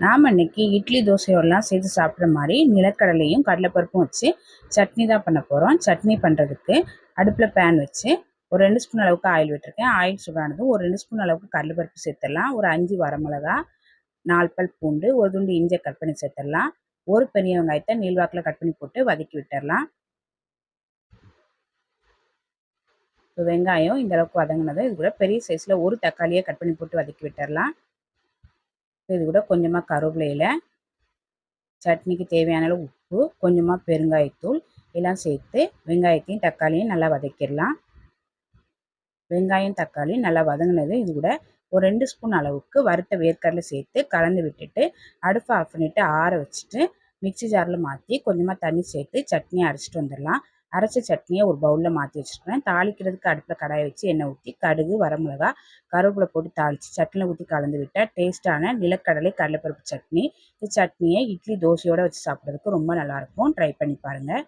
நாம் இன்னைக்கு இட்லி தோசையோடலாம் சேர்த்து சாப்பிட்ற மாதிரி நிலக்கடலையும் கடலைப்பருப்பும் வச்சு சட்னி தான் பண்ண போகிறோம். சட்னி பண்ணுறதுக்கு அடுப்பில் பேன் வச்சு ஒரு 2 ஸ்பூன் அளவுக்கு ஆயில் விட்டுருக்கேன். ஆயில் சூடானதும் ஒரு 2 ஸ்பூன் அளவுக்கு கடலைப்பருப்பு சேர்த்துடலாம். ஒரு 5 வரமிளகா, 4 பல் பூண்டு, ஒரு துண்டு இஞ்சி கட் பண்ணி சேர்த்துடலாம். ஒரு பெரிய வெங்காயத்தை நீள்வாக்கில் கட் பண்ணி போட்டு வதக்கி விட்டுடலாம். இப்போ வெங்காயம் இந்த அளவுக்கு வதங்கினது இது கூட பெரிய சைஸில் ஒரு தக்காளியை கட் பண்ணி போட்டு வதக்கி விட்டுடலாம். இது கூட கொஞ்சமாக கருவேப்பிலையில் சட்னிக்கு தேவையான அளவு உப்பு, கொஞ்சமாக பெருங்காயத்தூள் எல்லாம் சேர்த்து வெங்காயத்தையும் தக்காளியும் நல்லா வதக்கிடலாம். வெங்காயம் தக்காளி நல்லா வதங்கினது இது கூட ஒரு 2 ஸ்பூன் அளவுக்கு வறுத்த வேர்க்கடலை சேர்த்து கலந்து விட்டுட்டு அடுப்பை ஆஃப் பண்ணிவிட்டு ஆற வச்சுட்டு மிக்சி ஜாரில் மாற்றி கொஞ்சமாக தண்ணி சேர்த்து சட்னியை அரைச்சிட்டு வந்துடலாம். அரைச்ச சட்னியை ஒரு பவுலில் மாற்றி வச்சுருக்கேன். தாளிக்கிறதுக்கு அடுப்பில் கடாயை வச்சு எண்ணெய் ஊற்றி கடுகு, வரமிளகா, கருவேப்பிலை போட்டு தாளித்து சட்னியில் ஊற்றி கலந்து விட்டால் டேஸ்ட்டான நிலக்கடலை கடலைப்பருப்பு சட்னி. இந்த சட்னியை இட்லி தோசையோடு வச்சு சாப்பிட்றதுக்கு ரொம்ப நல்லாயிருக்கும். ட்ரை பண்ணி பாருங்கள்.